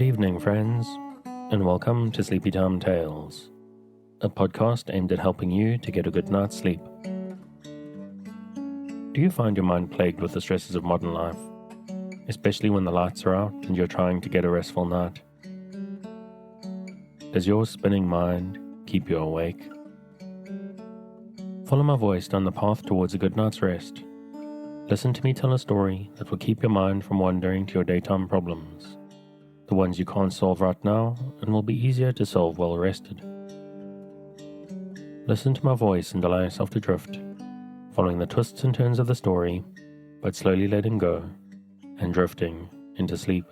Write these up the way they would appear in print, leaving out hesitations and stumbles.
Good evening, friends, and welcome to Sleepy Time Tales, a podcast aimed at helping you to get a good night's sleep. Do you find your mind plagued with the stresses of modern life, especially when the lights are out and you're trying to get a restful night? Does your spinning mind keep you awake? Follow my voice down the path towards a good night's rest. Listen to me tell a story that will keep your mind from wandering to your daytime problems. The ones you can't solve right now and will be easier to solve while rested. Listen to my voice and allow yourself to drift, following the twists and turns of the story, but slowly letting go and drifting into sleep.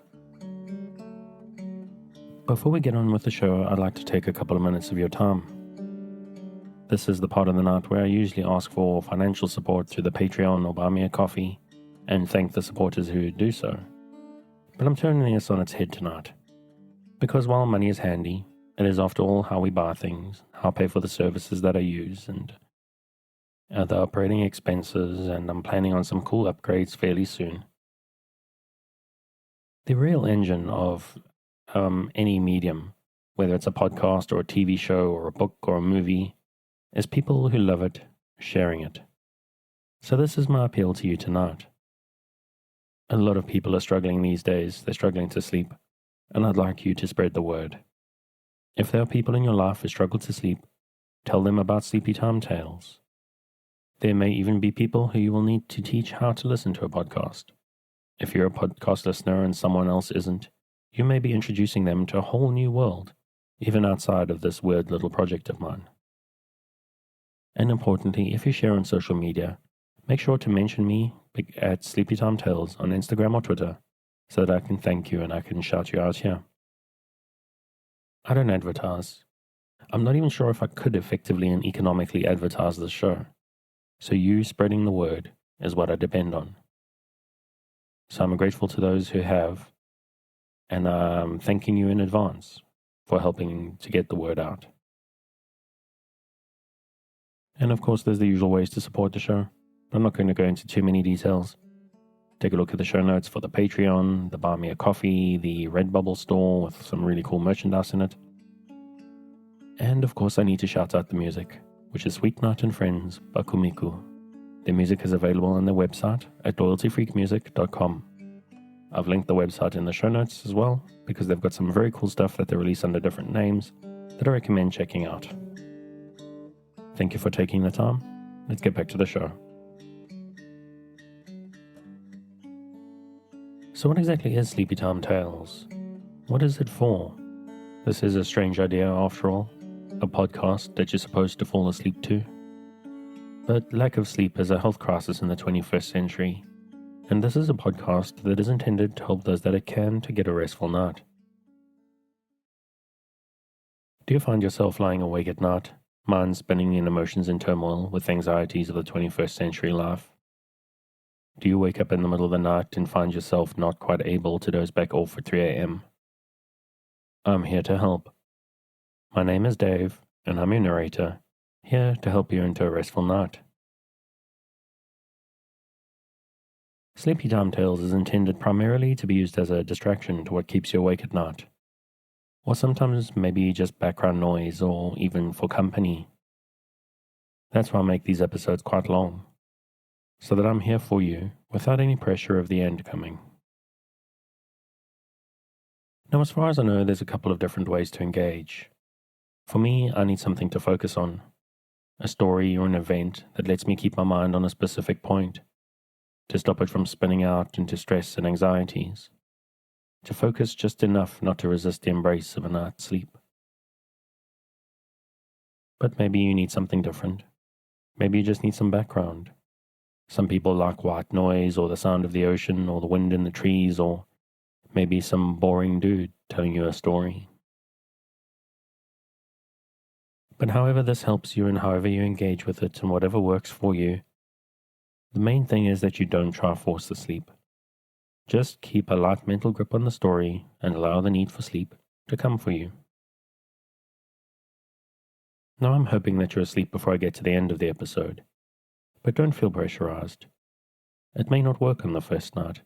Before we get on with the show, I'd like to take a couple of minutes of your time. This is the part of the night where I usually ask for financial support through the Patreon or buy me a coffee, and thank the supporters who do so. But I'm turning this on its head tonight, because while money is handy, it is after all how we buy things, how I pay for the services that I use, and the operating expenses, and I'm planning on some cool upgrades fairly soon. The real engine of any medium, whether it's a podcast or a TV show or a book or a movie, is people who love it sharing it. So this is my appeal to you tonight. A lot of people are struggling these days. They're struggling to sleep, and I'd like you to spread the word. If there are people in your life who struggle to sleep, tell them about Sleepy Time Tales. There may even be people who you will need to teach how to listen to a podcast. If you're a podcast listener and someone else isn't, you may be introducing them to a whole new world, even outside of this weird little project of mine. And importantly, if you share on social media, make sure to mention me at Sleepy Time Tales on Instagram or Twitter so that I can thank you and I can shout you out here. I don't advertise. I'm not even sure if I could effectively and economically advertise this show. So you spreading the word is what I depend on. So I'm grateful to those who have, and I'm thanking you in advance for helping to get the word out. And of course, there's the usual ways to support the show. I'm not going to go into too many details. Take a look at the show notes for the Patreon, the Buy Me a Coffee, the Redbubble store with some really cool merchandise in it. And of course I need to shout out the music, which is Sweet Night and Friends by Kumiku. Their music is available on their website at loyaltyfreakmusic.com. I've linked the website in the show notes as well, because they've got some very cool stuff that they release under different names that I recommend checking out. Thank you for taking the time. Let's get back to the show. So what exactly is Sleepy Time Tales? What is it for? This is a strange idea after all, a podcast that you're supposed to fall asleep to. But lack of sleep is a health crisis in the 21st century, and this is a podcast that is intended to help those that it can to get a restful night. Do you find yourself lying awake at night, mind spinning in emotions in turmoil with anxieties of the 21st century life? Do you wake up in the middle of the night and find yourself not quite able to doze back off at 3 a.m.? I'm here to help. My name is Dave, and I'm your narrator, here to help you into a restful night. Sleepy Time Tales is intended primarily to be used as a distraction to what keeps you awake at night, or sometimes maybe just background noise or even for company. That's why I make these episodes quite long, so that I'm here for you without any pressure of the end coming. Now, as far as I know, there's a couple of different ways to engage. For me, I need something to focus on, a story or an event that lets me keep my mind on a specific point, to stop it from spinning out into stress and anxieties, to focus just enough not to resist the embrace of a night's sleep. But maybe you need something different. Maybe you just need some background. Some people like white noise or the sound of the ocean or the wind in the trees, or maybe some boring dude telling you a story. But however this helps you and however you engage with it and whatever works for you, the main thing is that you don't try to force the sleep. Just keep a light mental grip on the story and allow the need for sleep to come for you. Now I'm hoping that you're asleep before I get to the end of the episode. But don't feel pressurized. It may not work on the first night.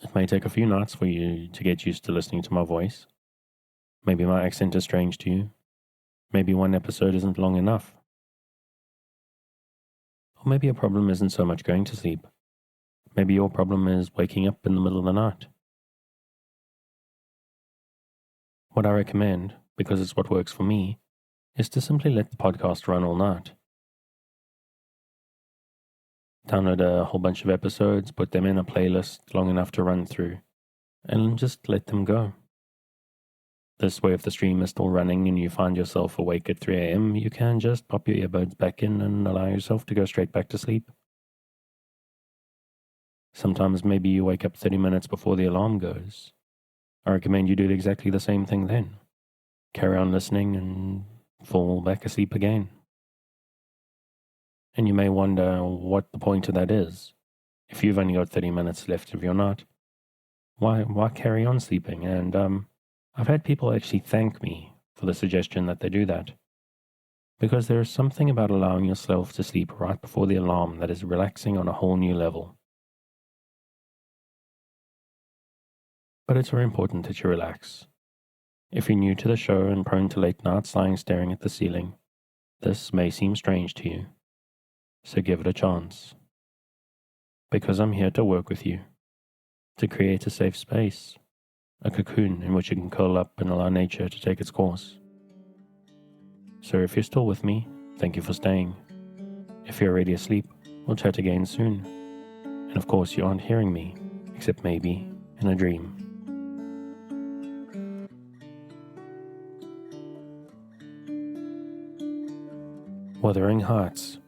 It may take a few nights for you to get used to listening to my voice. Maybe my accent is strange to you. Maybe one episode isn't long enough. Or maybe your problem isn't so much going to sleep. Maybe your problem is waking up in the middle of the night. What I recommend, because it's what works for me, is to simply let the podcast run all night. Download a whole bunch of episodes, put them in a playlist long enough to run through, and just let them go. This way, if the stream is still running and you find yourself awake at 3 a.m., you can just pop your earbuds back in and allow yourself to go straight back to sleep. Sometimes maybe you wake up 30 minutes before the alarm goes. I recommend you do exactly the same thing then. Carry on listening and fall back asleep again. And you may wonder what the point of that is. If you've only got 30 minutes left of your night, why carry on sleeping? And I've had people actually thank me for the suggestion that they do that. Because there is something about allowing yourself to sleep right before the alarm that is relaxing on a whole new level. But it's very important that you relax. If you're new to the show and prone to late nights lying staring at the ceiling, this may seem strange to you. So give it a chance. Because I'm here to work with you, to create a safe space, a cocoon in which you can curl up and allow nature to take its course. So if you're still with me, thank you for staying. If you're already asleep, we'll chat again soon. And of course you aren't hearing me, except maybe in a dream. Wuthering Heights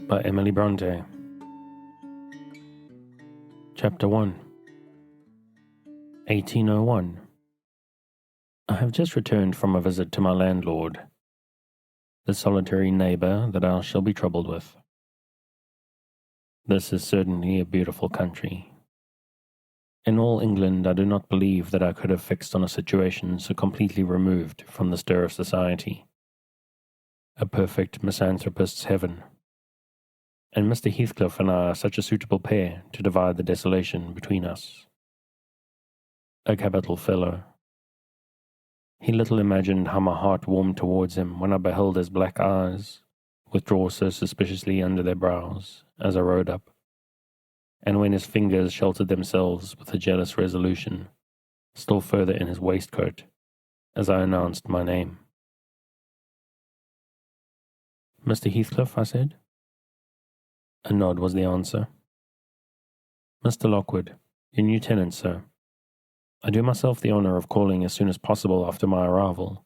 by Emily Bronte. Chapter 1. 1801. I have just returned from a visit to my landlord, the solitary neighbour that I shall be troubled with. This is certainly a beautiful country. In all England, I do not believe that I could have fixed on a situation so completely removed from the stir of society. A perfect misanthropist's heaven. And Mr. Heathcliff and I are such a suitable pair to divide the desolation between us. A capital fellow. He little imagined how my heart warmed towards him when I beheld his black eyes withdraw so suspiciously under their brows as I rode up, and when his fingers sheltered themselves with a jealous resolution still further in his waistcoat as I announced my name. Mr. Heathcliff, I said. A nod was the answer. Mr. Lockwood, your new tenant, sir. I do myself the honour of calling as soon as possible after my arrival,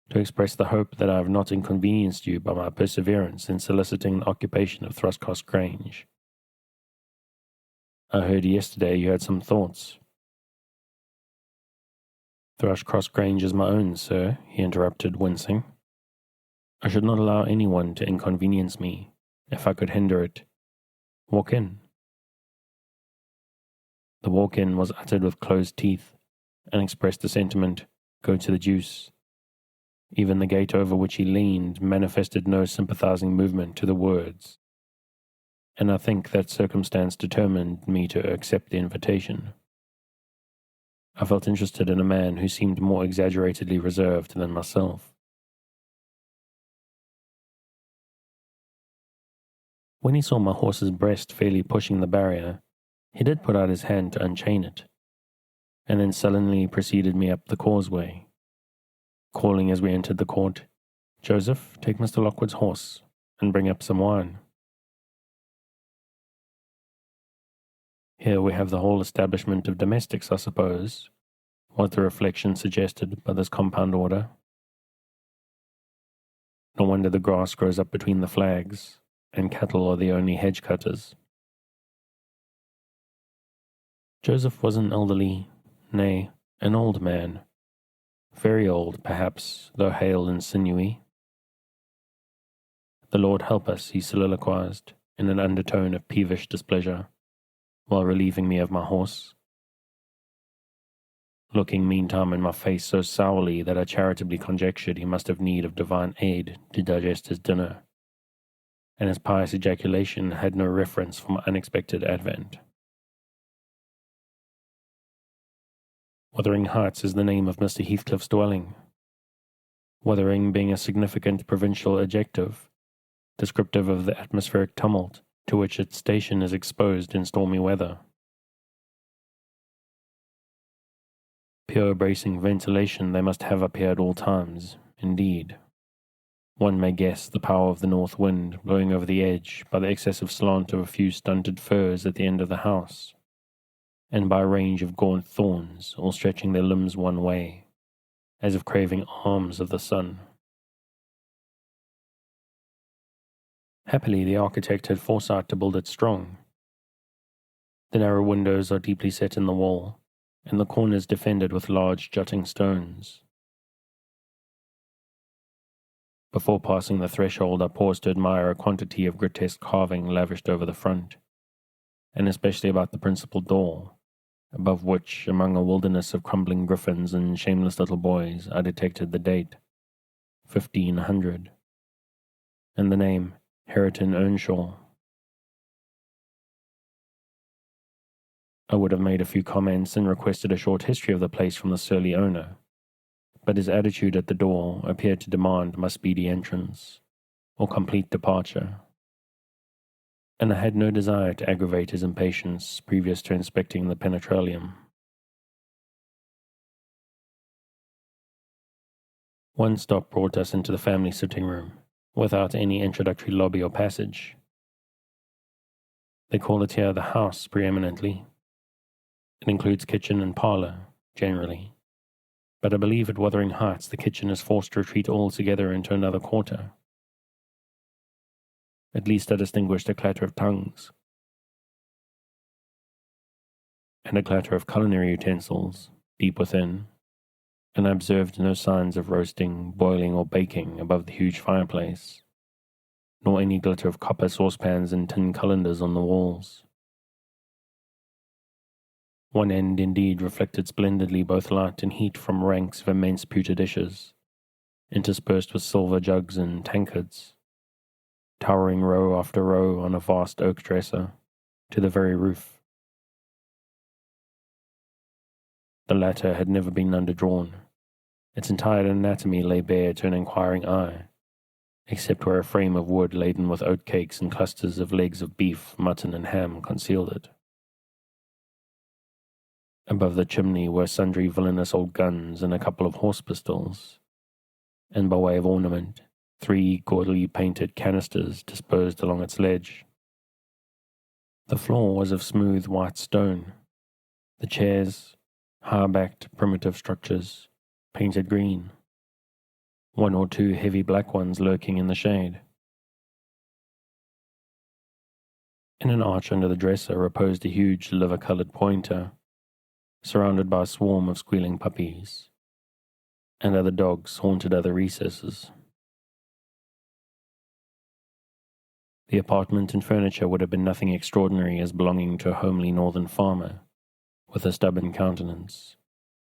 to express the hope that I have not inconvenienced you by my perseverance in soliciting the occupation of Thrushcross Grange. I heard yesterday you had some thoughts. Thrushcross Grange is my own, sir, he interrupted, wincing. I should not allow anyone to inconvenience me, if I could hinder it. Walk in. The walk-in was uttered with closed teeth, and expressed the sentiment, go to the deuce. Even the gate over which he leaned manifested no sympathizing movement to the words, and I think that circumstance determined me to accept the invitation. I felt interested in a man who seemed more exaggeratedly reserved than myself. When he saw my horse's breast fairly pushing the barrier, he did put out his hand to unchain it, and then sullenly preceded me up the causeway, calling as we entered the court, Joseph, take Mr. Lockwood's horse, and bring up some wine. Here we have the whole establishment of domestics, I suppose, was the reflection suggested by this compound order. No wonder the grass grows up between the flags, and cattle are the only hedge cutters. Joseph was an elderly, nay, an old man, very old, perhaps, though hale and sinewy. The Lord help us, he soliloquized, in an undertone of peevish displeasure, while relieving me of my horse, looking meantime in my face so sourly that I charitably conjectured he must have need of divine aid to digest his dinner, and his pious ejaculation had no reference for my unexpected advent. Wuthering Heights is the name of Mr. Heathcliff's dwelling, Wuthering being a significant provincial adjective, descriptive of the atmospheric tumult to which its station is exposed in stormy weather. Pure bracing ventilation they must have up here at all times, indeed. One may guess the power of the north wind blowing over the edge by the excessive slant of a few stunted firs at the end of the house, and by a range of gaunt thorns all stretching their limbs one way, as if craving arms of the sun. Happily, the architect had foresight to build it strong. The narrow windows are deeply set in the wall, and the corners defended with large jutting stones. Before passing the threshold, I paused to admire a quantity of grotesque carving lavished over the front, and especially about the principal door, above which, among a wilderness of crumbling griffins and shameless little boys, I detected the date, 1500, and the name, Hareton Earnshaw. I would have made a few comments and requested a short history of the place from the surly owner, but his attitude at the door appeared to demand my speedy entrance, or complete departure, and I had no desire to aggravate his impatience previous to inspecting the penetralium. One stop brought us into the family sitting room, without any introductory lobby or passage. They call it here the house preeminently. It includes kitchen and parlour, generally, but I believe at Wuthering Heights the kitchen is forced to retreat altogether into another quarter. At least I distinguished a clatter of tongues, and a clatter of culinary utensils deep within, and I observed no signs of roasting, boiling, or baking above the huge fireplace, nor any glitter of copper saucepans and tin colanders on the walls. One end, indeed, reflected splendidly both light and heat from ranks of immense pewter dishes, interspersed with silver jugs and tankards, towering row after row on a vast oak dresser, to the very roof. The latter had never been underdrawn. Its entire anatomy lay bare to an inquiring eye, except where a frame of wood laden with oatcakes and clusters of legs of beef, mutton, and ham concealed it. Above the chimney were sundry villainous old guns and a couple of horse pistols, and by way of ornament, 3 gaudily painted canisters disposed along its ledge. The floor was of smooth white stone, the chairs, high-backed primitive structures, painted green, 1 or 2 heavy black ones lurking in the shade. In an arch under the dresser reposed a huge liver-coloured pointer, surrounded by a swarm of squealing puppies, and other dogs haunted other recesses. The apartment and furniture would have been nothing extraordinary as belonging to a homely northern farmer, with a stubborn countenance,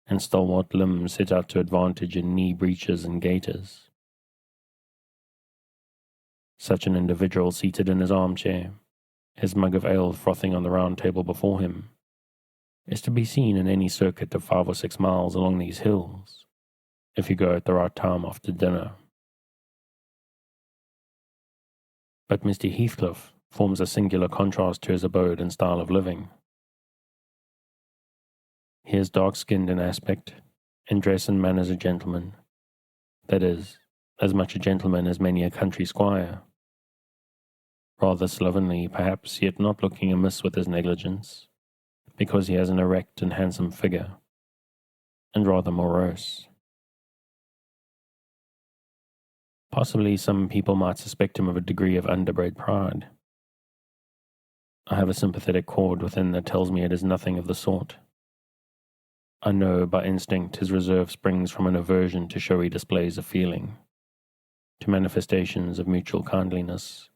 and stalwart limbs set out to advantage in knee breeches and gaiters. Such an individual seated in his armchair, his mug of ale frothing on the round table before him, is to be seen in any circuit of 5 or 6 miles along these hills, if you go at the right time after dinner. But Mr. Heathcliff forms a singular contrast to his abode and style of living. He is dark-skinned in aspect, in dress and manners a gentleman, that is, as much a gentleman as many a country squire. Rather slovenly, perhaps, yet not looking amiss with his negligence, because he has an erect and handsome figure, and rather morose. Possibly some people might suspect him of a degree of underbred pride. I have a sympathetic chord within that tells me it is nothing of the sort. I know by instinct his reserve springs from an aversion to showy displays of feeling, to manifestations of mutual kindliness.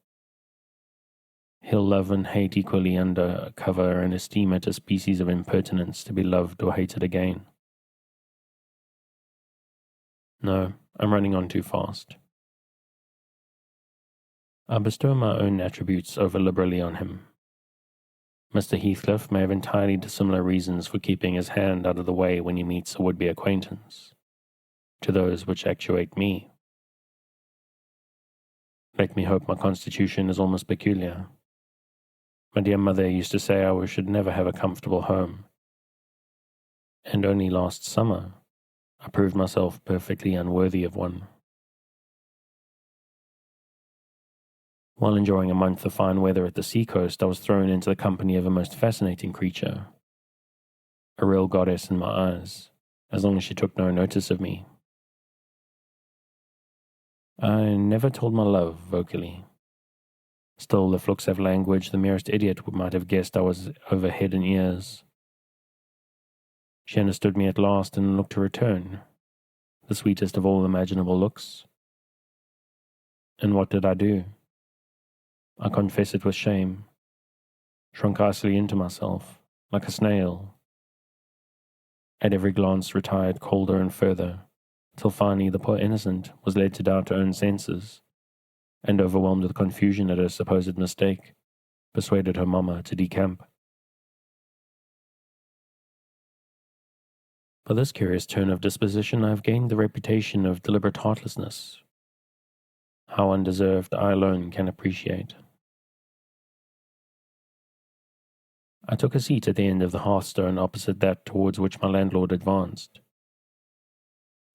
He'll love and hate equally under cover and esteem it a species of impertinence to be loved or hated again. No, I'm running on too fast. I bestow my own attributes over liberally on him. Mr. Heathcliff may have entirely dissimilar reasons for keeping his hand out of the way when he meets a would-be acquaintance, to those which actuate me. Let me hope my constitution is almost peculiar. My dear mother used to say I should never have a comfortable home, and only last summer I proved myself perfectly unworthy of one. While enjoying a month of fine weather at the seacoast, I was thrown into the company of a most fascinating creature, a real goddess in my eyes, as long as she took no notice of me. I never told my love vocally. Still, if looks have language, the merest idiot might have guessed I was over head and ears. She understood me at last and looked to return, the sweetest of all imaginable looks. And what did I do? I confess it with shame, shrunk icily into myself, like a snail. At every glance retired colder and further, till finally the poor innocent was led to doubt her own senses, and overwhelmed with confusion at her supposed mistake, persuaded her mamma to decamp. For this curious turn of disposition I have gained the reputation of deliberate heartlessness. How undeserved I alone can appreciate. I took a seat at the end of the hearthstone opposite that towards which my landlord advanced,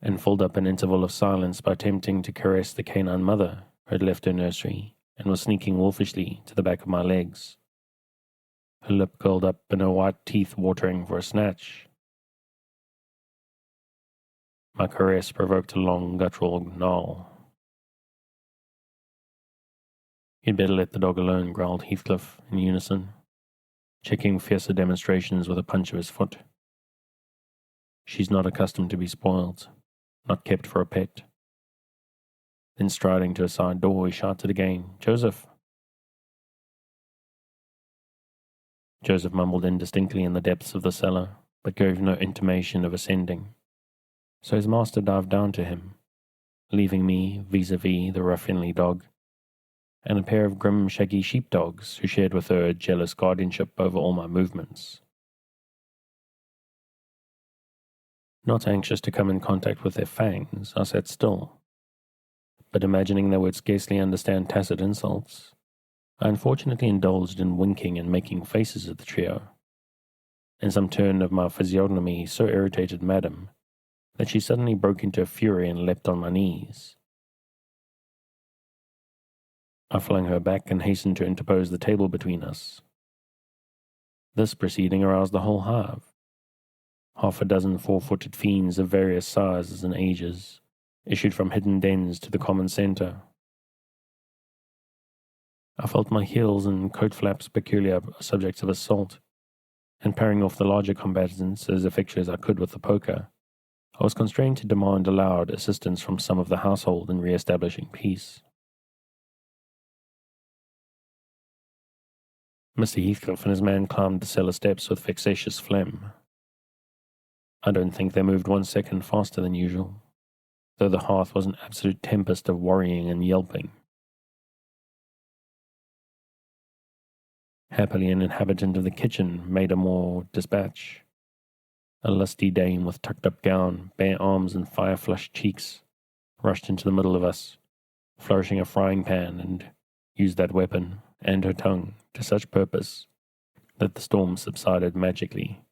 and filled up an interval of silence by attempting to caress the canine mother who had left her nursery and was sneaking wolfishly to the back of my legs, her lip curled up and her white teeth watering for a snatch. My caress provoked a long guttural gnarl. "You'd better let the dog alone," growled Heathcliff in unison, checking fiercer demonstrations with a punch of his foot. "She's not accustomed to be spoiled, not kept for a pet." Then striding to a side door, he shouted again, "Joseph!" Joseph mumbled indistinctly in the depths of the cellar, but gave no intimation of ascending. So his master dived down to him, leaving me vis-a-vis the ruffianly dog, and a pair of grim shaggy sheepdogs who shared with her a jealous guardianship over all my movements. Not anxious to come in contact with their fangs, I sat still, but imagining they would scarcely understand tacit insults, I unfortunately indulged in winking and making faces at the trio, and some turn of my physiognomy so irritated Madame that she suddenly broke into a fury and leapt on my knees. I flung her back and hastened to interpose the table between us. This proceeding aroused the whole hive. Half a dozen four-footed fiends of various sizes and ages issued from hidden dens to the common centre. I felt my heels and coat flaps peculiar subjects of assault, and parrying off the larger combatants as effectually as I could with the poker, I was constrained to demand aloud assistance from some of the household in re-establishing peace. Mr. Heathcliff and his man climbed the cellar steps with vexatious phlegm. I don't think they moved 1 second faster than usual, though the hearth was an absolute tempest of worrying and yelping. Happily, an inhabitant of the kitchen made a more dispatch. A lusty dame with tucked-up gown, bare arms, and fire-flushed cheeks rushed into the middle of us, flourishing a frying-pan, and used that weapon and her tongue to such purpose that the storm subsided magically,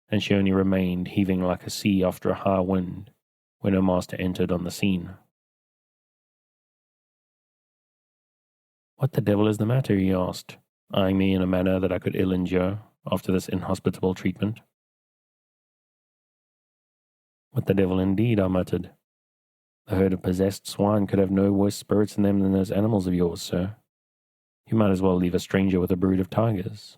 and she only remained heaving like a sea after a high wind when her master entered on the scene. "What the devil is the matter?" he asked, eyeing me in a manner that I could ill endure after this inhospitable treatment. "What the devil indeed?" I muttered. "The herd of possessed swine could have no worse spirits in them than those animals of yours, sir. You might as well leave a stranger with a brood of tigers."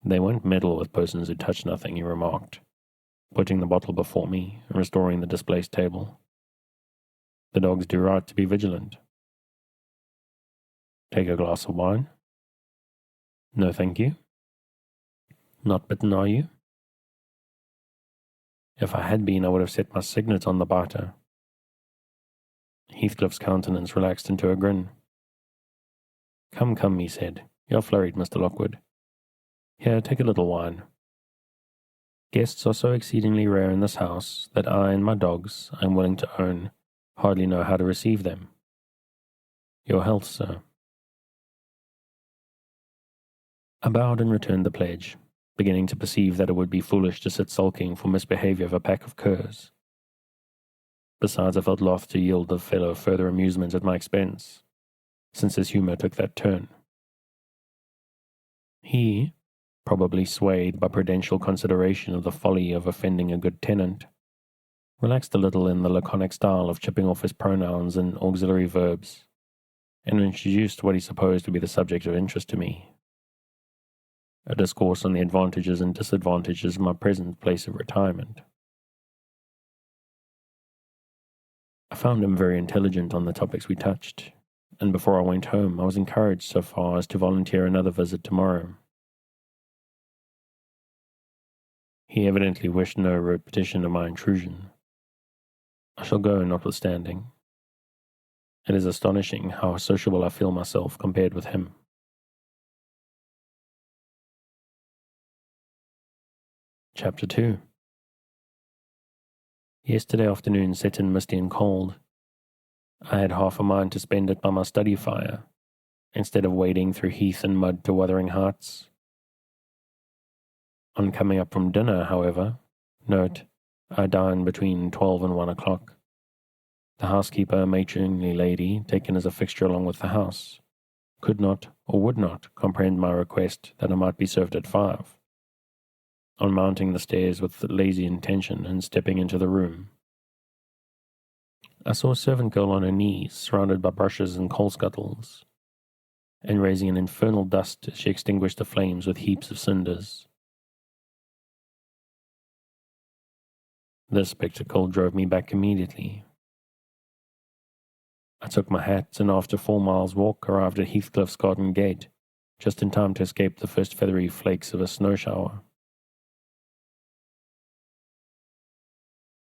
"They won't meddle with persons who touch nothing," he remarked, putting the bottle before me and restoring the displaced table. "The dogs do right to be vigilant. Take a glass of wine?" "No, thank you." "Not bitten, are you?" "If I had been, I would have set my signet on the biter." Heathcliff's countenance relaxed into a grin. Come, come, he said. You're flurried, Mr. Lockwood. Here, take a little wine. Guests are so exceedingly rare in this house that I and my dogs, I am willing to own, hardly know how to receive them. Your health, sir. I bowed and returned the pledge, beginning to perceive that it would be foolish to sit sulking for misbehavior of a pack of curs. Besides, I felt loth to yield the fellow further amusement at my expense, since his humour took that turn. He, probably swayed by prudential consideration of the folly of offending a good tenant, relaxed a little in the laconic style of chipping off his pronouns and auxiliary verbs, and introduced what he supposed to be the subject of interest to me, a discourse on the advantages and disadvantages of my present place of retirement. I found him very intelligent on the topics we touched, and before I went home I was encouraged so far as to volunteer another visit tomorrow. He evidently wished no repetition of my intrusion. I shall go notwithstanding. It is astonishing how sociable I feel myself compared with him. Chapter 2. Yesterday afternoon set in misty and cold. I had half a mind to spend it by my study fire, instead of wading through heath and mud to Wuthering Heights. On coming up from dinner, however, note, I dined between 12 and 1 o'clock. The housekeeper, a matronly lady, taken as a fixture along with the house, could not or would not comprehend my request that I might be served at 5. On mounting the stairs with lazy intention and stepping into the room, I saw a servant girl on her knees, surrounded by brushes and coal scuttles, and raising an infernal dust as she extinguished the flames with heaps of cinders. This spectacle drove me back immediately. I took my hat and after 4 miles' walk arrived at Heathcliff's garden gate, just in time to escape the first feathery flakes of a snow shower.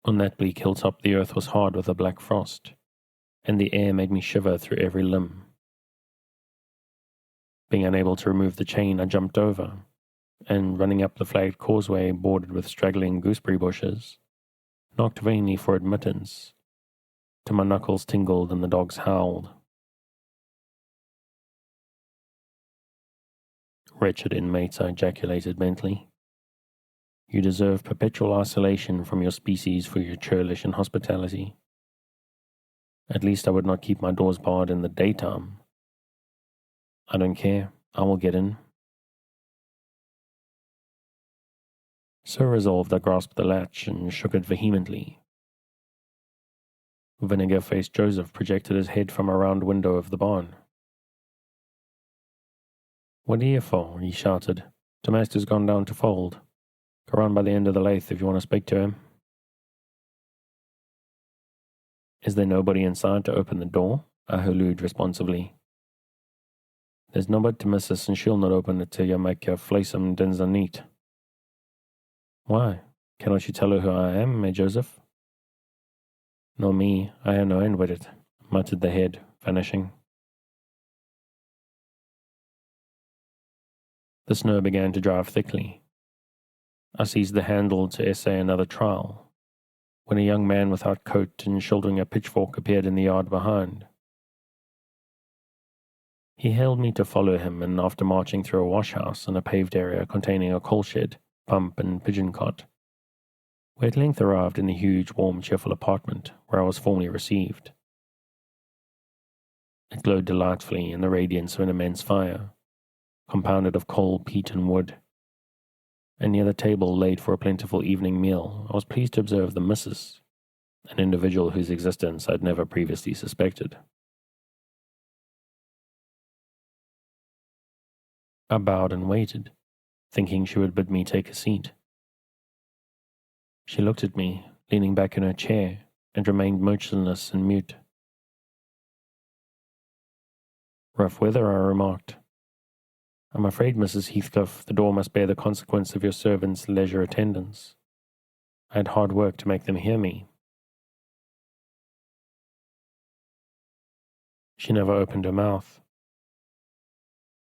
On that bleak hilltop the earth was hard with a black frost, and the air made me shiver through every limb. Being unable to remove the chain, I jumped over, and running up the flagged causeway bordered with straggling gooseberry bushes, knocked vainly for admittance, till my knuckles tingled and the dogs howled. Wretched inmates, I ejaculated mentally. You deserve perpetual isolation from your species for your churlish inhospitality. At least I would not keep my doors barred in the daytime. I don't care, I will get in. So resolved, I grasped the latch and shook it vehemently. Vinegar-faced Joseph projected his head from a round window of the barn. What are you here for? He shouted. The master's gone down to fold. Go round by the end of the lathe if you want to speak to him. Is there nobody inside to open the door? I hallooed responsively. There's nobody to missus, and she'll not open it till you make your fleesome dinner neat. Why? Cannot you tell her who I am, eh, Joseph? No me, I have no end with it, muttered the head, vanishing. The snow began to drive thickly. I seized the handle to essay another trial, when a young man without coat and shouldering a pitchfork appeared in the yard behind. He hailed me to follow him, and after marching through a wash-house and a paved area containing a coal shed, pump, and pigeon cot, we at length arrived in the huge, warm, cheerful apartment where I was formerly received. It glowed delightfully in the radiance of an immense fire, compounded of coal, peat, and wood, and near the table laid for a plentiful evening meal I was pleased to observe the missus, an individual whose existence I had never previously suspected. I bowed and waited, thinking she would bid me take a seat. She looked at me, leaning back in her chair, and remained motionless and mute. Rough weather, I remarked. I'm afraid, Mrs. Heathcliff, the door must bear the consequence of your servants' leisure attendance. I had hard work to make them hear me. She never opened her mouth.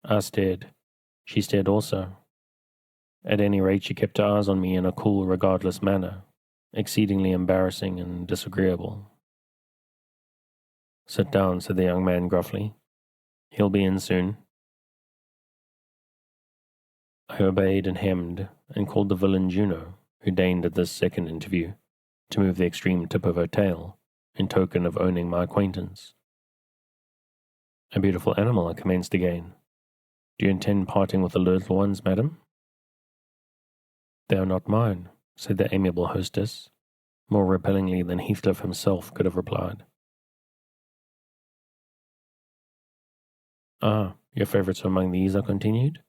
I stared. She stared also. At any rate, she kept her eyes on me in a cool, regardless manner, exceedingly embarrassing and disagreeable. "Sit down," said the young man gruffly. "He'll be in soon." I obeyed and hemmed, and called the villain Juno, who deigned at this second interview to move the extreme tip of her tail, in token of owning my acquaintance. "A beautiful animal," I commenced again. "Do you intend parting with the little ones, madam?" "They are not mine," said the amiable hostess, more repellingly than Heathcliff himself could have replied. "Ah, your favourites are among these," I continued,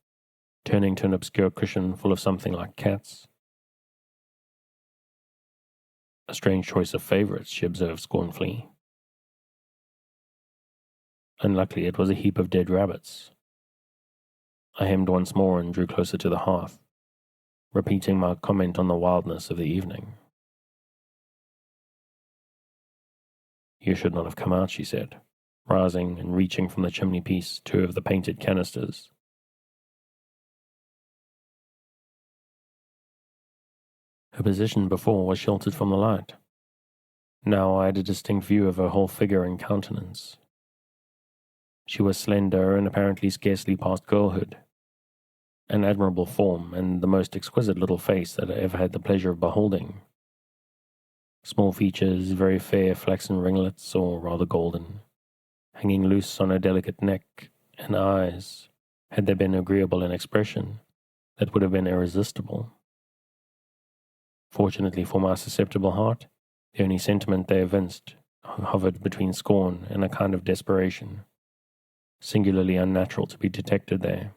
turning to an obscure cushion full of something like cats. "A strange choice of favourites," she observed scornfully. Unluckily, it was a heap of dead rabbits. I hemmed once more and drew closer to the hearth, repeating my comment on the wildness of the evening. "You should not have come out," she said, rising and reaching from the chimney-piece 2 of the painted canisters. Her position before was sheltered from the light. Now I had a distinct view of her whole figure and countenance. She was slender and apparently scarcely past girlhood, an admirable form and the most exquisite little face that I ever had the pleasure of beholding. Small features, very fair flaxen ringlets, or rather golden, hanging loose on her delicate neck, and eyes, had they been agreeable in expression, that would have been irresistible. Fortunately for my susceptible heart, the only sentiment they evinced hovered between scorn and a kind of desperation, singularly unnatural to be detected there.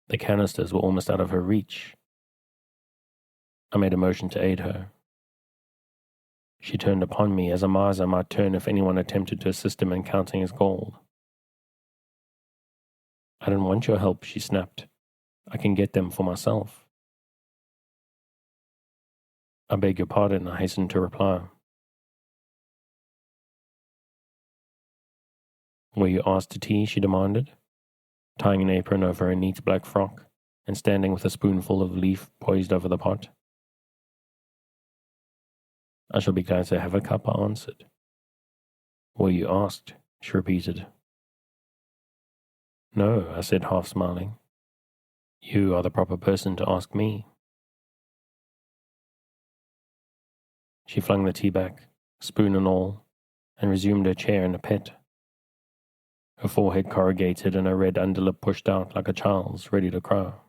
The canisters were almost out of her reach. I made a motion to aid her. She turned upon me as a miser might turn if anyone attempted to assist him in counting his gold. "I don't want your help," she snapped. "I can get them for myself." "I beg your pardon," I hastened to reply. "Were you asked to tea?" she demanded, tying an apron over her neat black frock and standing with a spoonful of leaf poised over the pot. "I shall be glad to have a cup," I answered. "Were you asked?" she repeated. "No," I said, half smiling. "You are the proper person to ask me." She flung the tea back, spoon and all, and resumed her chair in a pet. Her forehead corrugated and her red underlip pushed out like a child's, ready to cry.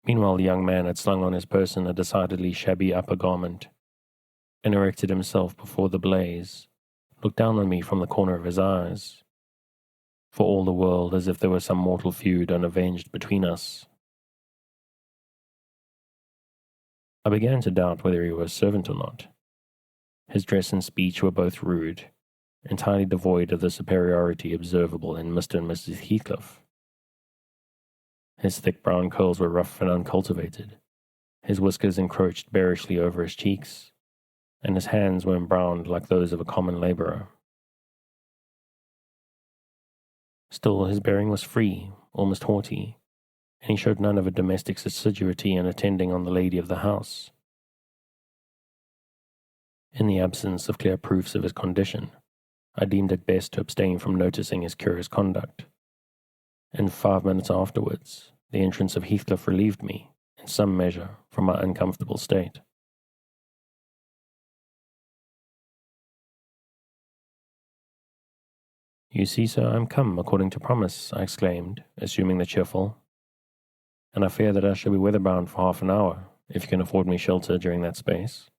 Meanwhile, the young man had slung on his person a decidedly shabby upper garment, and erected himself before the blaze, looked down on me from the corner of his eyes, for all the world as if there were some mortal feud unavenged between us. I began to doubt whether he was a servant or not. His dress and speech were both rude, entirely devoid of the superiority observable in Mr. and Mrs. Heathcliff. His thick brown curls were rough and uncultivated, his whiskers encroached bearishly over his cheeks, and his hands were embrowned like those of a common labourer. Still, his bearing was free, almost haughty, and he showed none of a domestic's assiduity in attending on the lady of the house. In the absence of clear proofs of his condition, I deemed it best to abstain from noticing his curious conduct, and 5 minutes afterwards, the entrance of Heathcliff relieved me, in some measure, from my uncomfortable state. "You see, sir, I am come according to promise," I exclaimed, assuming the cheerful, "and I fear that I shall be weather-bound for half an hour, if you can afford me shelter during that space."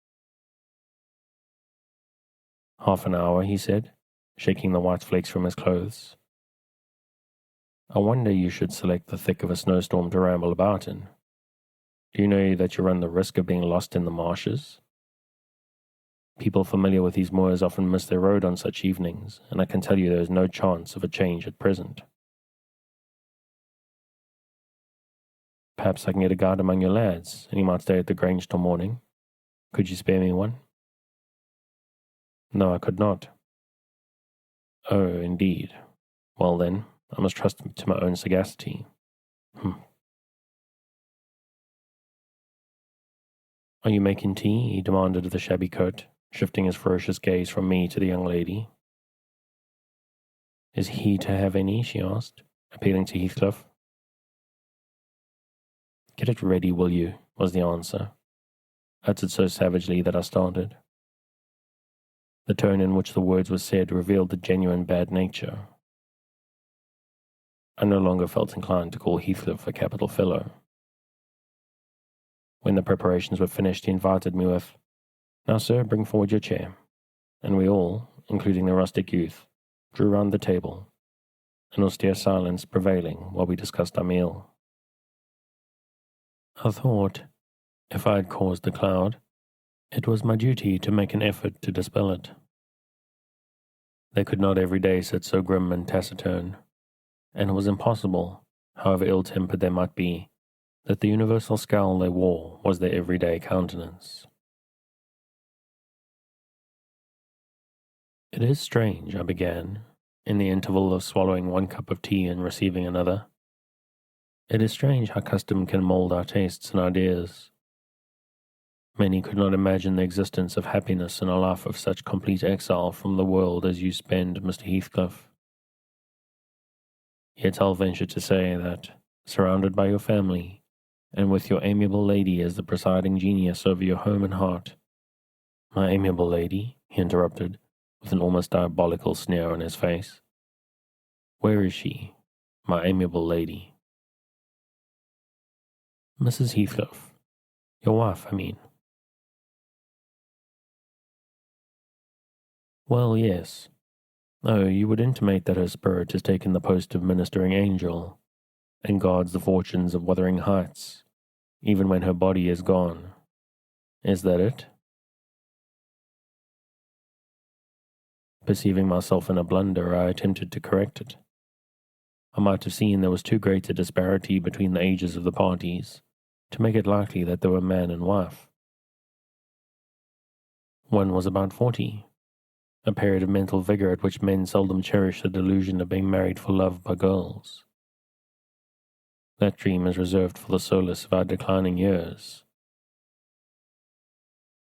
"Half an hour," he said, shaking the white flakes from his clothes. "I wonder you should select the thick of a snowstorm to ramble about in. Do you know that you run the risk of being lost in the marshes? People familiar with these moors often miss their road on such evenings, and I can tell you there is no chance of a change at present." "Perhaps I can get a guard among your lads, and you might stay at the Grange till morning. Could you spare me one?" No, I could not. Oh, indeed. Well then, I must trust to my own sagacity. Are you making tea? He demanded of the shabby coat, shifting his ferocious gaze from me to the young lady. Is he to have any? She asked, appealing to Heathcliff. Get it ready, will you? Was the answer, uttered so savagely that I started. The tone in which the words were said revealed the genuine bad nature. I no longer felt inclined to call Heathcliff a capital fellow. When the preparations were finished, he invited me with, "Now, sir, bring forward your chair," and we all, including the rustic youth, drew round the table, an austere silence prevailing while we discussed our meal. I thought, if I had caused the cloud, it was my duty to make an effort to dispel it. They could not every day sit so grim and taciturn, and it was impossible, however ill-tempered they might be, that the universal scowl they wore was their everyday countenance. It is strange, I began, in the interval of swallowing one cup of tea and receiving another. It is strange how custom can mold our tastes and ideas. Many could not imagine the existence of happiness in a life of such complete exile from the world as you spend, Mr. Heathcliff. Yet I'll venture to say that, surrounded by your family, and with your amiable lady as the presiding genius over your home and heart— My amiable lady, he interrupted, with an almost diabolical sneer on his face. Where is she, my amiable lady? Mrs. Heathcliff. Your wife, I mean. Well, yes. Oh, you would intimate that her spirit has taken the post of ministering angel, and guards the fortunes of Wuthering Heights, even when her body is gone. Is that it? Perceiving myself in a blunder, I attempted to correct it. I might have seen there was too great a disparity between the ages of the parties to make it likely that they were man and wife. One was about 40, a period of mental vigor at which men seldom cherish the delusion of being married for love by girls. That dream is reserved for the solace of our declining years.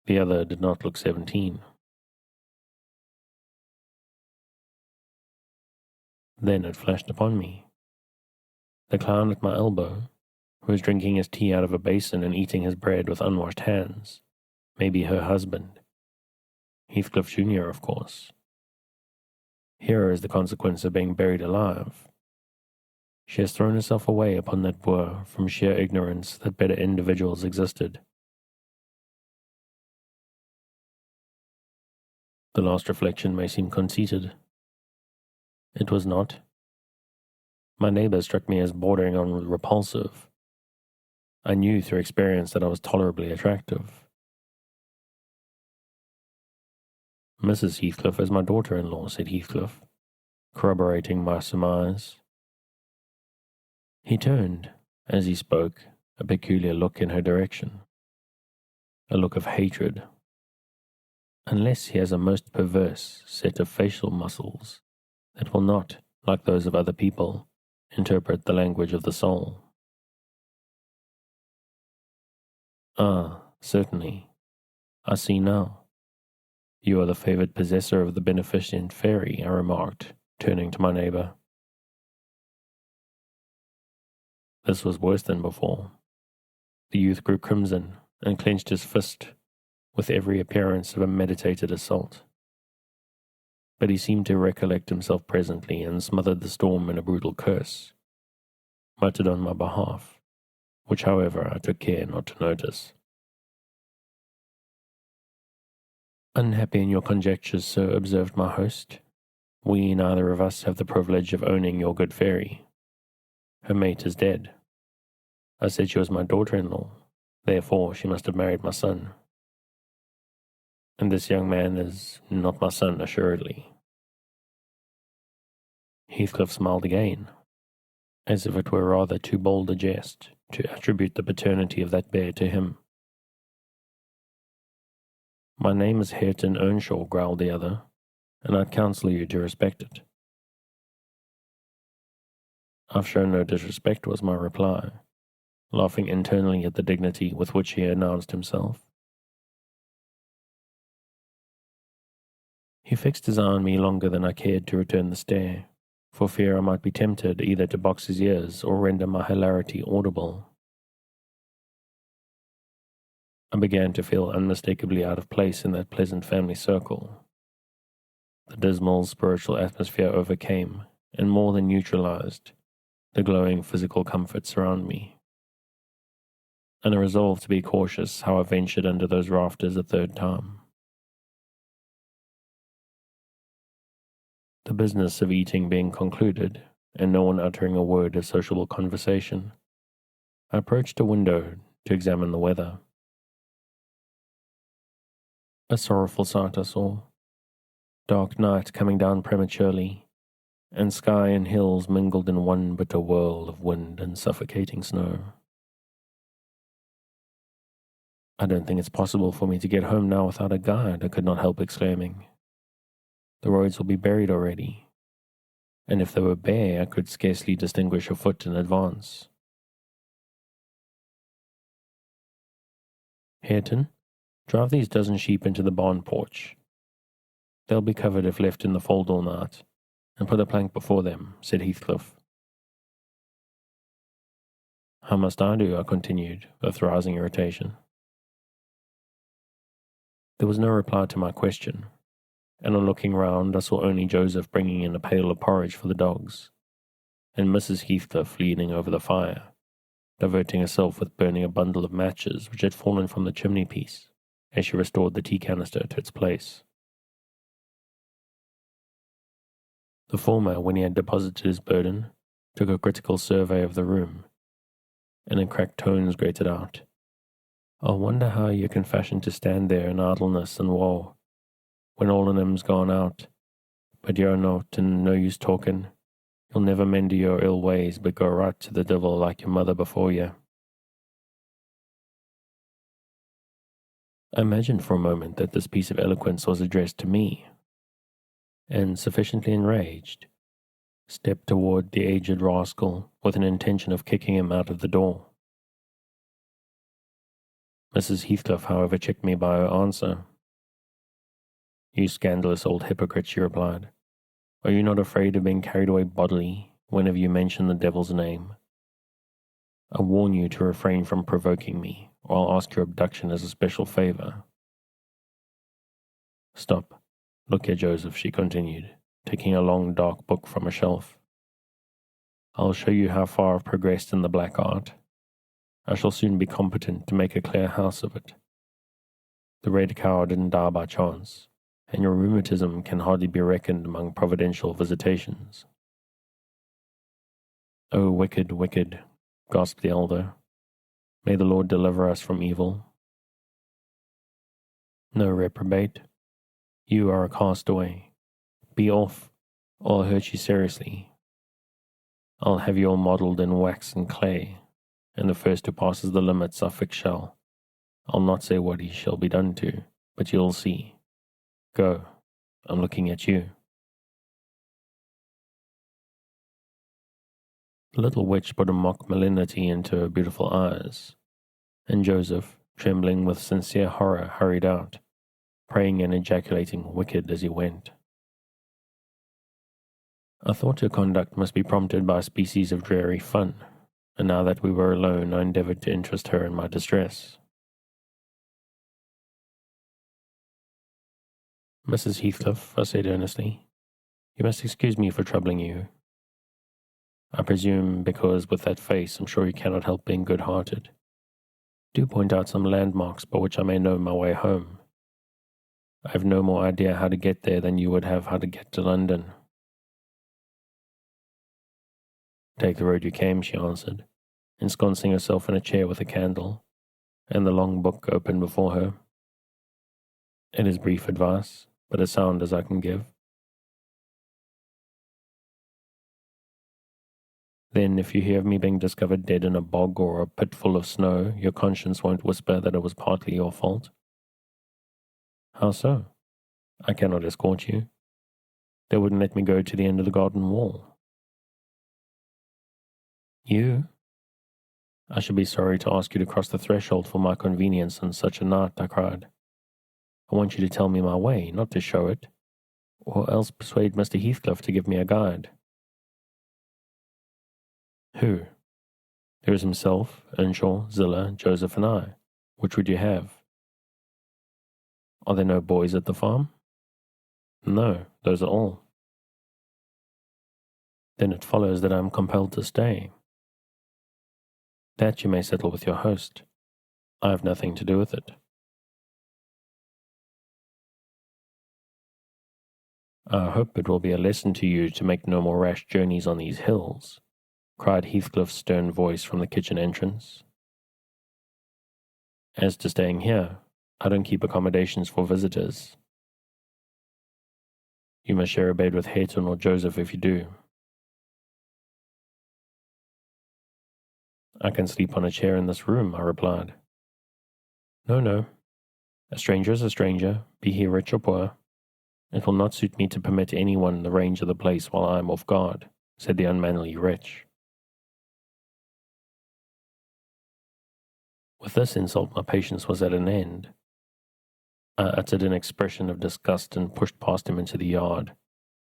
The other did not look 17. Then it flashed upon me. The clown at my elbow, who was drinking his tea out of a basin and eating his bread with unwashed hands, may be her husband. Heathcliff Jr., of course. Here is the consequence of being buried alive. She has thrown herself away upon that boor from sheer ignorance that better individuals existed. The last reflection may seem conceited. It was not. My neighbor struck me as bordering on repulsive. I knew through experience that I was tolerably attractive. Mrs. Heathcliff is my daughter-in-law, said Heathcliff, corroborating my surmise. He turned, as he spoke, a peculiar look in her direction. A look of hatred. Unless he has a most perverse set of facial muscles that will not, like those of other people, interpret the language of the soul. Ah, certainly. I see now. You are the favoured possessor of the beneficent fairy, I remarked, turning to my neighbour. This was worse than before. The youth grew crimson and clenched his fist with every appearance of a meditated assault. But he seemed to recollect himself presently and smothered the storm in a brutal curse, muttered on my behalf, which, however, I took care not to notice. Unhappy in your conjectures, sir, observed my host. We neither of us have the privilege of owning your good fairy. Her mate is dead. I said she was my daughter-in-law, therefore she must have married my son. And this young man is not my son, assuredly. Heathcliff smiled again, as if it were rather too bold a jest to attribute the paternity of that bear to him. My name is Hareton Earnshaw, growled the other, and I'd counsel you to respect it. I've shown no disrespect, was my reply, laughing internally at the dignity with which he announced himself. He fixed his eye on me longer than I cared to return the stare, for fear I might be tempted either to box his ears or render my hilarity audible. I began to feel unmistakably out of place in that pleasant family circle. The dismal spiritual atmosphere overcame, and more than neutralized, the glowing physical comforts around me. And I resolved to be cautious how I ventured under those rafters a third time. The business of eating being concluded, and no one uttering a word of sociable conversation, I approached a window to examine the weather. A sorrowful sight I saw. Dark night coming down prematurely, and sky and hills mingled in one bitter whirl of wind and suffocating snow. I don't think it's possible for me to get home now without a guide, I could not help exclaiming. The roads will be buried already, and if they were bare, I could scarcely distinguish a foot in advance. Hareton, drive these dozen sheep into the barn porch. They'll be covered if left in the fold all night, and put a plank before them, said Heathcliff. How must I do? I continued, with rising irritation. There was no reply to my question, and on looking round I saw only Joseph bringing in a pail of porridge for the dogs, and Mrs. Heathcliff leaning over the fire, diverting herself with burning a bundle of matches which had fallen from the chimney-piece as she restored the tea canister to its place. The former, when he had deposited his burden, took a critical survey of the room, and in cracked tones grated out, I wonder how you can fashion to stand there in idleness and woe, when all of them's gone out, but you're not, and no use talking. You'll never mend your ill ways, but go right to the devil like your mother before you. I imagined for a moment that this piece of eloquence was addressed to me, and, sufficiently enraged, stepped toward the aged rascal with an intention of kicking him out of the door. Mrs. Heathcliff, however, checked me by her answer. You scandalous old hypocrite, she replied. Are you not afraid of being carried away bodily whenever you mention the devil's name? I warn you to refrain from provoking me, or I'll ask your abduction as a special favor. Stop. Look here, Joseph, she continued, taking a long dark book from a shelf. I'll show you how far I've progressed in the black art. I shall soon be competent to make a clear house of it. The red cow didn't die by chance, and your rheumatism can hardly be reckoned among providential visitations. Oh, wicked, wicked, gasped the elder. May the Lord deliver us from evil. No, reprobate. You are a castaway. Be off, or I'll hurt you seriously. I'll have you all modelled in wax and clay, and the first who passes the limits I fix shall. I'll not say what he shall be done to, but you'll see. Go, I'm looking at you. The little witch put a mock malignity into her beautiful eyes, and Joseph, trembling with sincere horror, hurried out, praying and ejaculating wicked as he went. I thought her conduct must be prompted by a species of dreary fun, and now that we were alone I endeavoured to interest her in my distress. Mrs. Heathcliff, I said earnestly, you must excuse me for troubling you. I presume because with that face I'm sure you cannot help being good-hearted. Do point out some landmarks by which I may know my way home. I have no more idea how to get there than you would have how to get to London. Take the road you came, she answered, ensconcing herself in a chair with a candle, and the long book open before her. It is brief advice, but as sound as I can give. Then, if you hear of me being discovered dead in a bog or a pit full of snow, your conscience won't whisper that it was partly your fault. How so? I cannot escort you. They wouldn't let me go to the end of the garden wall. You? I should be sorry to ask you to cross the threshold for my convenience on such a night, I cried. I want you to tell me my way, not to show it, or else persuade Mr. Heathcliff to give me a guide. Who? There is himself, Earnshaw, Zillah, Joseph, and I. Which would you have? Are there no boys at the farm? No, those are all. Then it follows that I am compelled to stay. That you may settle with your host. I have nothing to do with it. I hope it will be a lesson to you to make no more rash journeys on these hills, cried Heathcliff's stern voice from the kitchen entrance. As to staying here, I don't keep accommodations for visitors. You must share a bed with Hayton or Joseph if you do. I can sleep on a chair in this room, I replied. No. A stranger is a stranger, be he rich or poor. It will not suit me to permit anyone in the range of the place while I am off guard, said the unmanly wretch. With this insult my patience was at an end. I uttered an expression of disgust and pushed past him into the yard,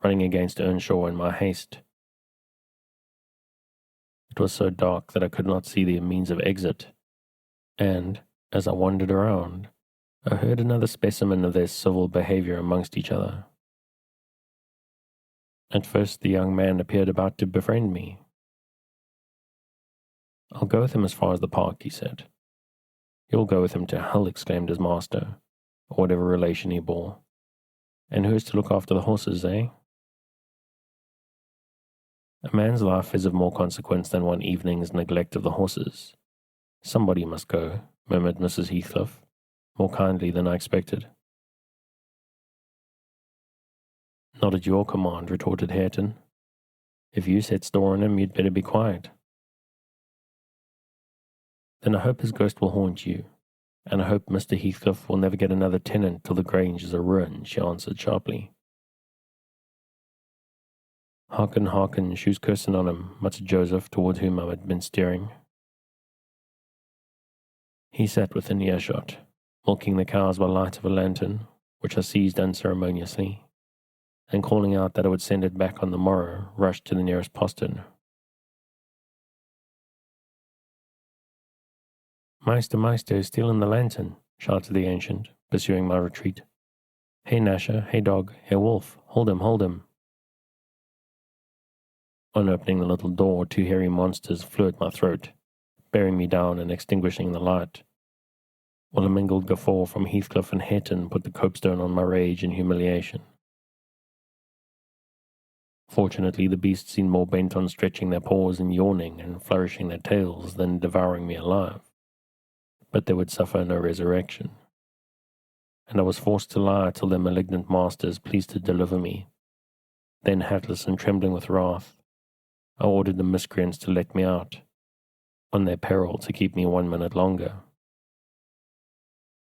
running against Earnshaw in my haste. It was so dark that I could not see the means of exit, and, as I wandered around, I heard another specimen of their civil behavior amongst each other. At first the young man appeared about to befriend me. I'll go with him as far as the park, he said. You'll go with him to hell, exclaimed his master, or whatever relation he bore. And who is to look after the horses, eh? A man's life is of more consequence than one evening's neglect of the horses. Somebody must go, murmured Mrs. Heathcliff, more kindly than I expected. Not at your command, retorted Hareton. If you set store on him, you'd better be quiet. Then I hope his ghost will haunt you, and I hope Mr. Heathcliff will never get another tenant till the Grange is a ruin, she answered sharply. Hearken, shoes Kristen on him, muttered Joseph, toward whom I had been steering. He sat within earshot, milking the cows by light of a lantern, which I seized unceremoniously, and calling out that I would send it back on the morrow, rushed to the nearest postern. Meister, stealing the lantern, shouted the ancient, pursuing my retreat. Hey Nasher, hey dog, hey wolf, hold him. On opening the little door, two hairy monsters flew at my throat, bearing me down and extinguishing the light, while a mingled guffaw from Heathcliff and Hareton put the copestone on my rage and humiliation. Fortunately, the beasts seemed more bent on stretching their paws and yawning and flourishing their tails than devouring me alive, but they would suffer no resurrection, and I was forced to lie till their malignant masters pleased to deliver me. Then, hatless and trembling with wrath, I ordered the miscreants to let me out, on their peril to keep me 1 minute longer,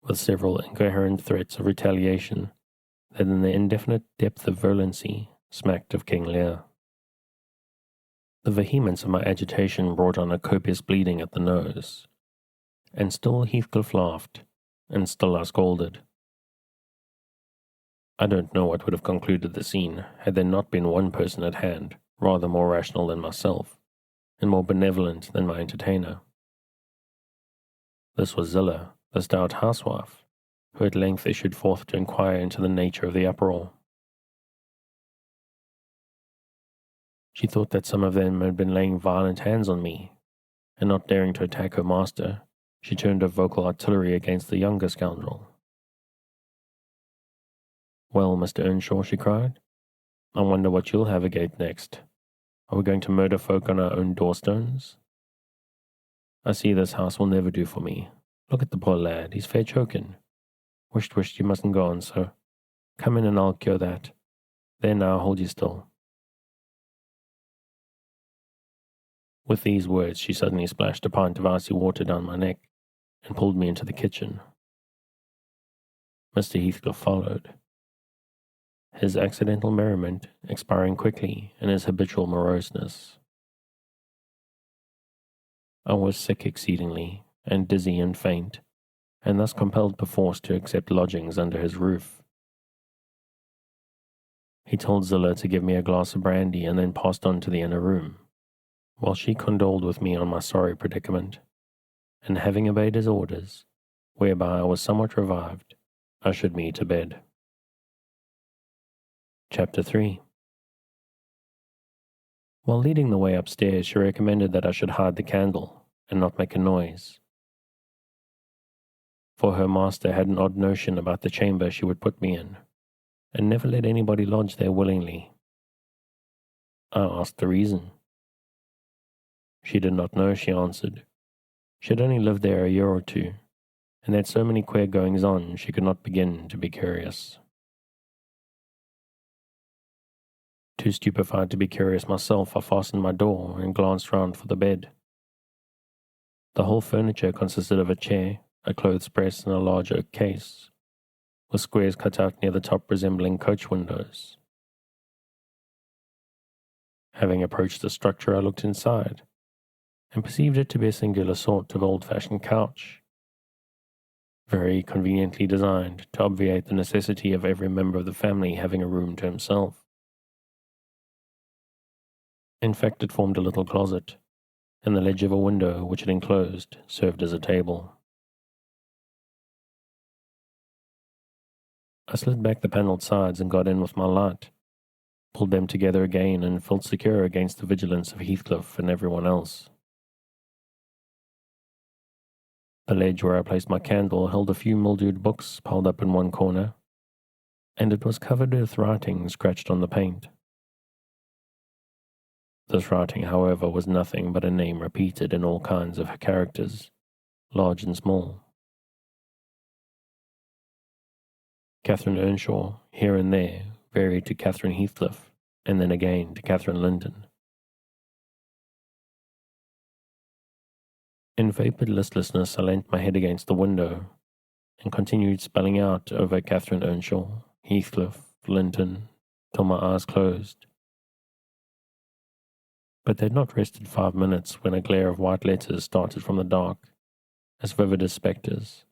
with several incoherent threats of retaliation that in their indefinite depth of virulence smacked of King Lear. The vehemence of my agitation brought on a copious bleeding at the nose, and still Heathcliff laughed, and still I scolded. I don't know what would have concluded the scene had there not been one person at hand, rather more rational than myself, and more benevolent than my entertainer. This was Zillah, the stout housewife, who at length issued forth to inquire into the nature of the uproar. She thought that some of them had been laying violent hands on me, and not daring to attack her master, she turned her vocal artillery against the younger scoundrel. Well, Mr. Earnshaw, she cried, I wonder what you'll have agate next. Are we going to murder folk on our own doorstones? I see this house will never do for me. Look at the poor lad, he's fair choking. Wisht, you mustn't go on, sir. Come in and I'll cure that. There now, hold you still. With these words she suddenly splashed a pint of icy water down my neck and pulled me into the kitchen. Mr. Heathcliff followed, his accidental merriment expiring quickly in his habitual moroseness. I was sick exceedingly, and dizzy and faint, and thus compelled perforce to accept lodgings under his roof. He told Zillah to give me a glass of brandy and then passed on to the inner room, while she condoled with me on my sorry predicament, and having obeyed his orders, whereby I was somewhat revived, ushered me to bed. Chapter 3. While leading the way upstairs, she recommended that I should hide the candle and not make a noise, for her master had an odd notion about the chamber she would put me in, and never let anybody lodge there willingly. I asked the reason. She did not know, she answered. She had only lived there a year or two, and had so many queer goings-on she could not begin to be curious. Too stupefied to be curious myself, I fastened my door and glanced round for the bed. The whole furniture consisted of a chair, a clothes press, and a large oak case, with squares cut out near the top resembling coach windows. Having approached the structure, I looked inside, and perceived it to be a singular sort of old-fashioned couch, very conveniently designed to obviate the necessity of every member of the family having a room to himself. In fact, it formed a little closet, and the ledge of a window which it enclosed served as a table. I slid back the panelled sides and got in with my light, pulled them together again, and felt secure against the vigilance of Heathcliff and everyone else. The ledge where I placed my candle held a few mildewed books piled up in one corner, and it was covered with writing scratched on the paint. This writing, however, was nothing but a name repeated in all kinds of characters, large and small. Catherine Earnshaw, here and there, varied to Catherine Heathcliff, and then again to Catherine Linton. In vapid listlessness, I leant my head against the window, and continued spelling out over Catherine Earnshaw, Heathcliff, Linton, till my eyes closed. But they had not rested 5 minutes when a glare of white letters started from the dark, as vivid as spectres.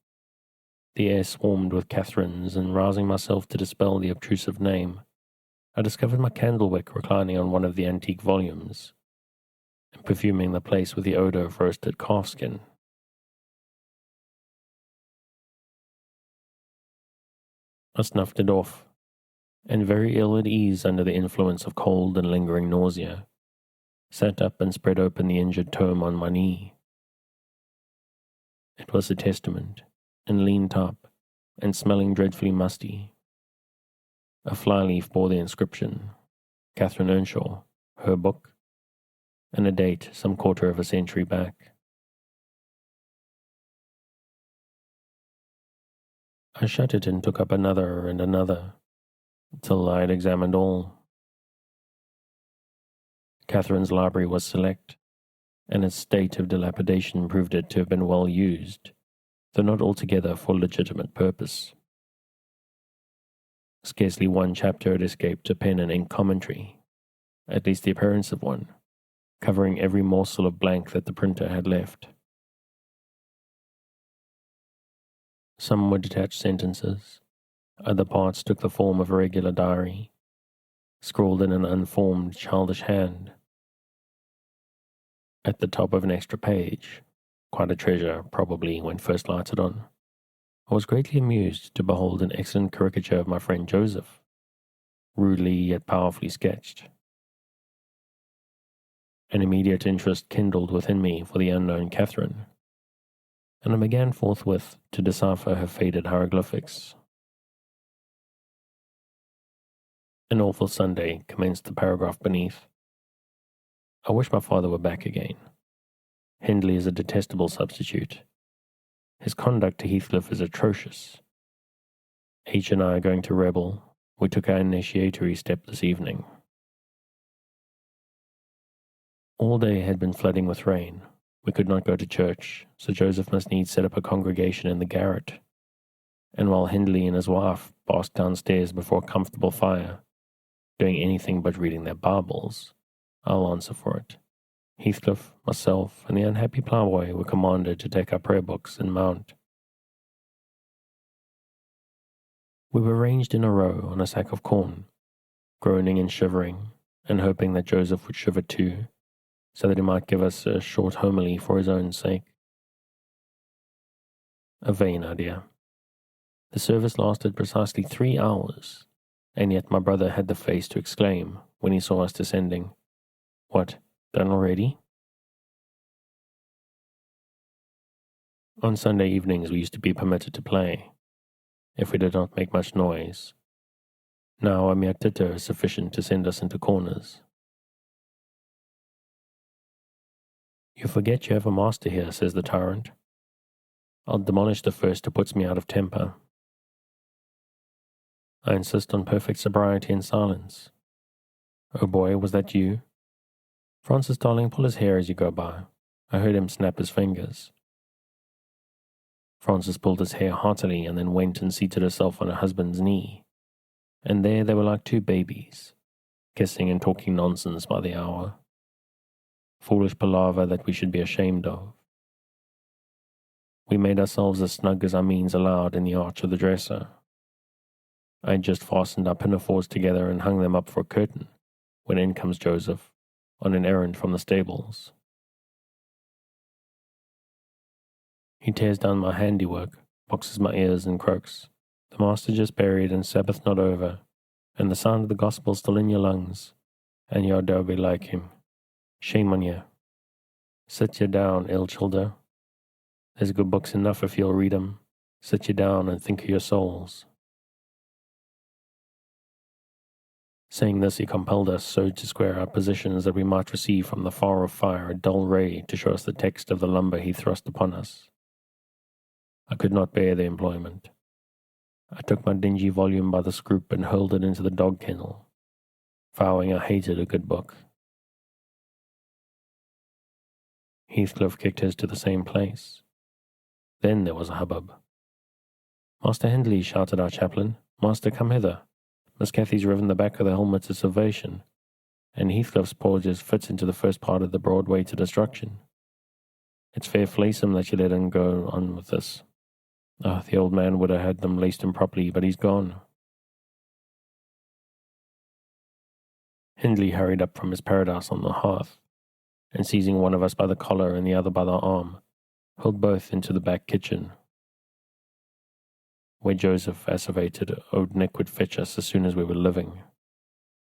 The air swarmed with Catherines, and rousing myself to dispel the obtrusive name, I discovered my candlewick reclining on one of the antique volumes, and perfuming the place with the odour of roasted calfskin. I snuffed it off, and very ill at ease under the influence of cold and lingering nausea, sat up and spread open the injured tome on my knee. It was a testament, in lean type, and smelling dreadfully musty. A flyleaf bore the inscription, Catherine Earnshaw, her book, and a date some quarter of a century back. I shut it and took up another and another, till I had examined all. Catherine's library was select, and its state of dilapidation proved it to have been well used, though not altogether for legitimate purpose. Scarcely one chapter had escaped a pen and ink commentary, at least the appearance of one, covering every morsel of blank that the printer had left. Some were detached sentences, other parts took the form of a regular diary, scrawled in an unformed, childish hand. At the top of an extra page, quite a treasure probably when first lighted on, I was greatly amused to behold an excellent caricature of my friend Joseph, rudely yet powerfully sketched. An immediate interest kindled within me for the unknown Catherine, and I began forthwith to decipher her faded hieroglyphics. An awful Sunday commenced the paragraph beneath. I wish my father were back again. Hindley is a detestable substitute. His conduct to Heathcliff is atrocious. H and I are going to rebel. We took our initiatory step this evening. All day had been flooding with rain. We could not go to church, so Joseph must needs set up a congregation in the garret. and while Hindley and his wife basked downstairs before a comfortable fire, doing anything but reading their Bibles, I'll answer for it. Heathcliff, myself, and the unhappy ploughboy were commanded to take our prayer books and mount. We were ranged in a row on a sack of corn, groaning and shivering, and hoping that Joseph would shiver too, so that he might give us a short homily for his own sake. A vain idea. The service lasted precisely 3 hours, and yet my brother had the face to exclaim, when he saw us descending, "What, done already?" On Sunday evenings we used to be permitted to play, if we did not make much noise. Now a mere titter is sufficient to send us into corners. "You forget you have a master here," says the tyrant. "I'll demolish the first who puts me out of temper." I insist on perfect sobriety and silence. "Oh boy, was that you? Francis, darling, pull his hair as you go by. I heard him snap his fingers." Francis pulled his hair heartily and then went and seated herself on her husband's knee. And there they were like two babies, kissing and talking nonsense by the hour. Foolish palaver that we should be ashamed of. We made ourselves as snug as our means allowed in the arch of the dresser. I had just fastened our pinafores together and hung them up for a curtain, when in comes Joseph, on an errand from the stables. He tears down my handiwork, boxes my ears and croaks, "The master just buried and Sabbath not over, and the sound of the gospel still in your lungs, and you are be like him. Shame on you. Sit you down, ill childer. There's good books enough if you'll read 'em. Sit you down and think of your souls." Saying this, he compelled us so to square our positions that we might receive from the far off fire a dull ray to show us the text of the lumber he thrust upon us. I could not bear the employment. I took my dingy volume by the scroop and hurled it into the dog kennel, vowing I hated a good book. Heathcliff kicked his to the same place. Then there was a hubbub. "Master Hindley," shouted our chaplain, "Master, come hither. Miss Cathy's riven the back of the helmet to salvation, and Heathcliff's porges fits into the first part of the broad way to destruction. It's fair fleesome that you let him go on with this. The old man would have had them laced him properly, but he's gone." Hindley hurried up from his paradise on the hearth, and seizing one of us by the collar and the other by the arm, hurled both into the back kitchen, where Joseph asseverated Old Nick would fetch us as soon as we were living,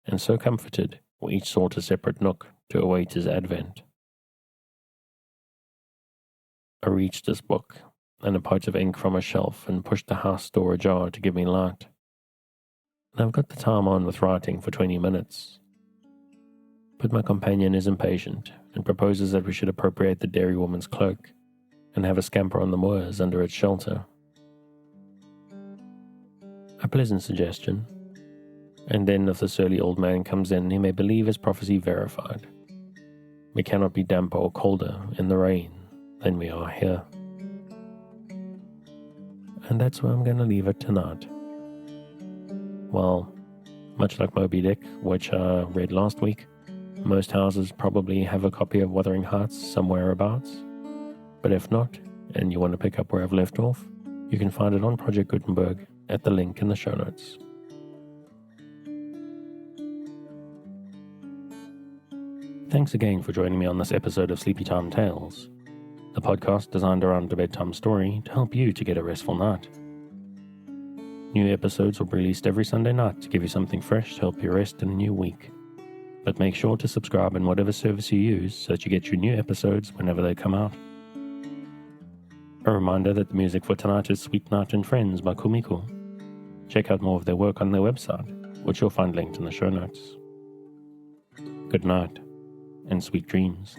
and so comforted, we each sought a separate nook to await his advent. I reached this book and a pot of ink from a shelf and pushed the house door ajar to give me light. And I've got the time on with writing for 20 minutes. But my companion is impatient and proposes that we should appropriate the dairywoman's cloak and have a scamper on the moors under its shelter. A pleasant suggestion, and then if the surly old man comes in, he may believe his prophecy verified. We cannot be damper or colder in the rain than we are here. And that's where I'm going to leave it tonight. Well, much like Moby Dick, which I read last week, most houses probably have a copy of Wuthering Heights somewhere abouts. But if not, and you want to pick up where I've left off, you can find it on Project Gutenberg at the link in the show notes. Thanks again for joining me on this episode of Sleepytime Tales, the podcast designed around a bedtime story to help you to get a restful night. New episodes will be released every Sunday night to give you something fresh to help you rest in a new week. But make sure to subscribe in whatever service you use so that you get your new episodes whenever they come out. A reminder that the music for tonight is Sweet Night and Friends by Kumiko. Check out more of their work on their website, which you'll find linked in the show notes. Good night, and sweet dreams.